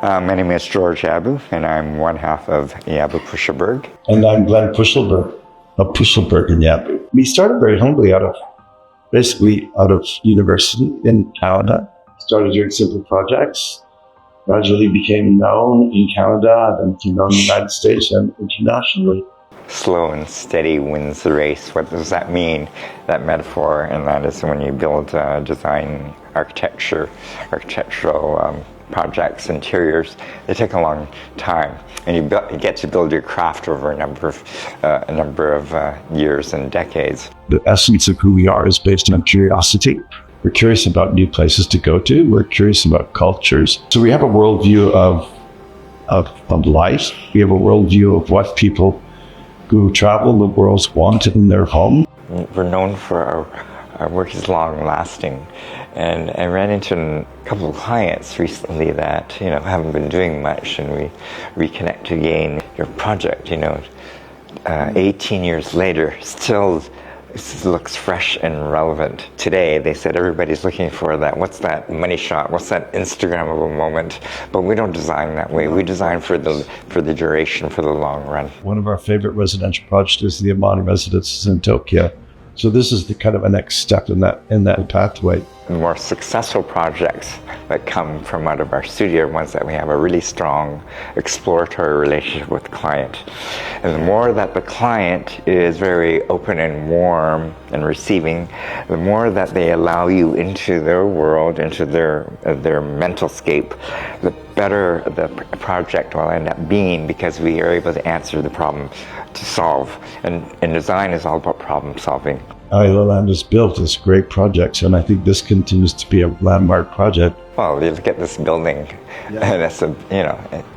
My name is George Yabu, and I'm one half of Yabu Pushelberg. And I'm Glenn Pushelberg of Pushelberg and Yabu. We started very humbly out of university in Canada. Started doing simple projects, gradually became known in Canada, then became known in the United States and internationally. Slow and steady wins the race. What does that mean, that metaphor? And that is when you build design, architectural projects, interiors, they take a long time. And you get to build your craft over a number of years and decades. The essence of who we are is based on curiosity. We're curious about new places to go to. We're curious about cultures. So we have a worldview of life. We have a worldview of what people who travel the world want in their home. We're known for our work is long lasting. And I ran into a couple of clients recently that, haven't been doing much, and we reconnect again. Your project, 18 years later, still looks fresh and relevant. Today, they said everybody's looking for that. What's that money shot? What's that Instagrammable moment? But we don't design that way. We design for the duration, for the long run. One of our favorite residential projects is the Amani Residences in Tokyo. So this is the kind of a next step in that pathway. The more successful projects that come from out of our studio are ones that we have a really strong exploratory relationship with the client. And the more that the client is very open and warm and receiving, the more that they allow you into their world, into their mental scape, the better the project will end up being, because we are able to answer the problem to solve. And design is all about problem solving. Ayala Land is built as great projects, and I think this continues to be a landmark project. Well, you look at this building, and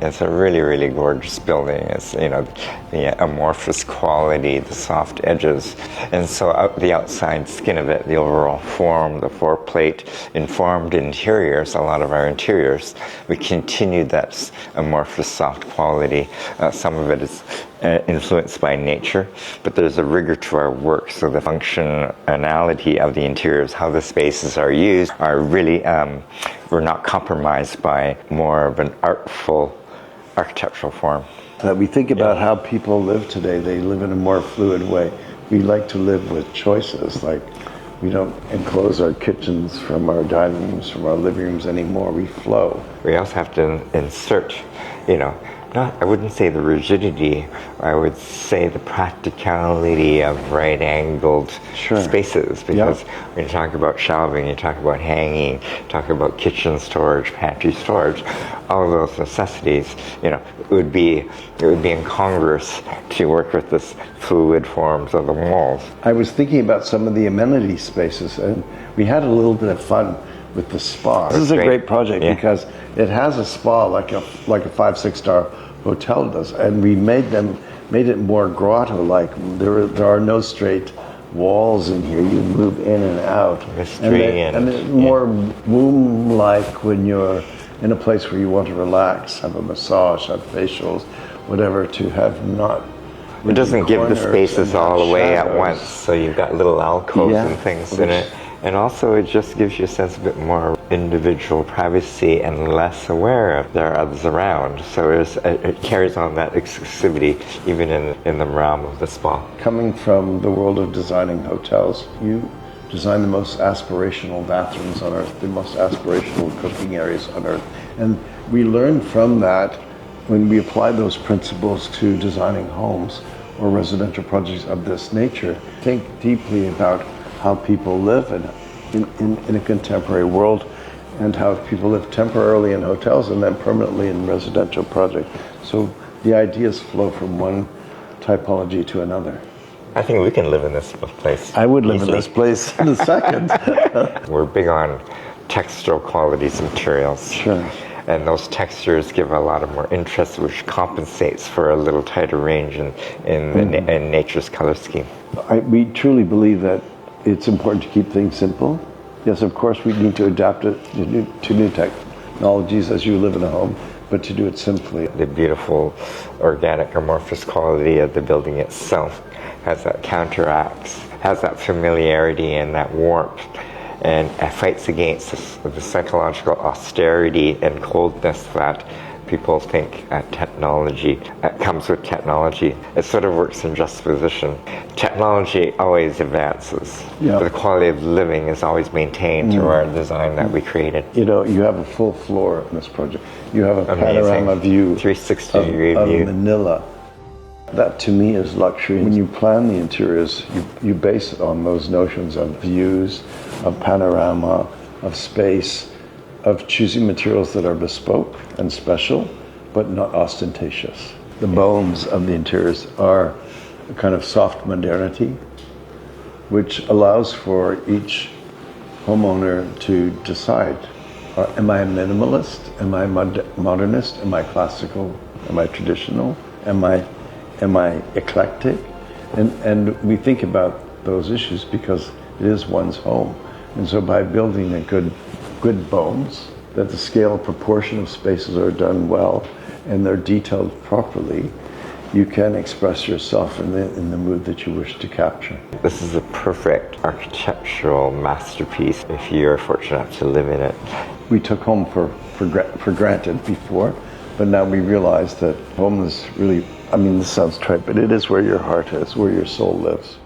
it's a really, really gorgeous building. It's, the amorphous quality, the soft edges, and so the outside skin of it, the overall form, the floor plate, informed interiors. A lot of our interiors, we continued that amorphous, soft quality. Some of it is influenced by nature, but there's a rigor to our work. So the functionality of the interiors, how the spaces are used, are really we're not compromised by more of an artful architectural form. We think about how people live today. They live in a more fluid way. We like to live with choices. Like, we don't enclose our kitchens from our dining rooms, from our living rooms anymore. We flow. We also have to insert, I wouldn't say the rigidity, I would say the practicality of right-angled spaces. Because when you talk about shelving, you talk about hanging, you talk about kitchen storage, pantry storage, all of those necessities, it would be incongruous to work with this fluid forms of the walls. I was thinking about some of the amenity spaces, and we had a little bit of fun with the spa. This is a great project because it has a spa like a 5-6 star hotel does, and we made it more grotto-like. There are no straight walls in here. You move in and out, and it's more womb-like when you're in a place where you want to relax, have a massage, have facials, whatever, to have not. It doesn't give the spaces all away at once, so you've got little alcoves and things in it. And also it just gives you a sense of a bit more individual privacy and less aware of there are others around. So it carries on that exclusivity even in the realm of the spa. Coming from the world of designing hotels, you design the most aspirational bathrooms on earth, the most aspirational cooking areas on earth. And we learn from that when we apply those principles to designing homes or residential projects of this nature. Think deeply about how people live in a contemporary world, and how people live temporarily in hotels and then permanently in residential projects. So the ideas flow from one typology to another. I think we can live in this place. I would live in this place in a second. We're big on textural qualities of materials. Sure. And those textures give a lot of more interest, which compensates for a little tighter range in nature's color scheme. We truly believe that it's important to keep things simple. Yes, of course, we need to adapt it to new technologies as you live in a home, but to do it simply. The beautiful organic amorphous quality of the building itself has that counteracts, has that familiarity and that warmth, and fights against the psychological austerity and coldness that People think technology comes with technology. It sort of works in juxtaposition. Technology always advances. Yeah. But the quality of living is always maintained through our design that we created. You know, you have a full floor in this project. You have a Amazing. panorama view 360-degree of view. Manila. That to me is luxury. When you plan the interiors, you base it on those notions of views, of panorama, of space, of choosing materials that are bespoke and special, but not ostentatious. The bones of the interiors are a kind of soft modernity, which allows for each homeowner to decide, am I a minimalist? Am I modernist? Am I classical? Am I traditional? Am I eclectic? And we think about those issues because it is one's home. And so by building a good bones, that the scale proportion of spaces are done well and they're detailed properly, you can express yourself in the mood that you wish to capture. This is a perfect architectural masterpiece if you're fortunate enough to live in it. We took home for granted before, but now we realize that home is really, I mean, this sounds trite, but it is where your heart is, where your soul lives.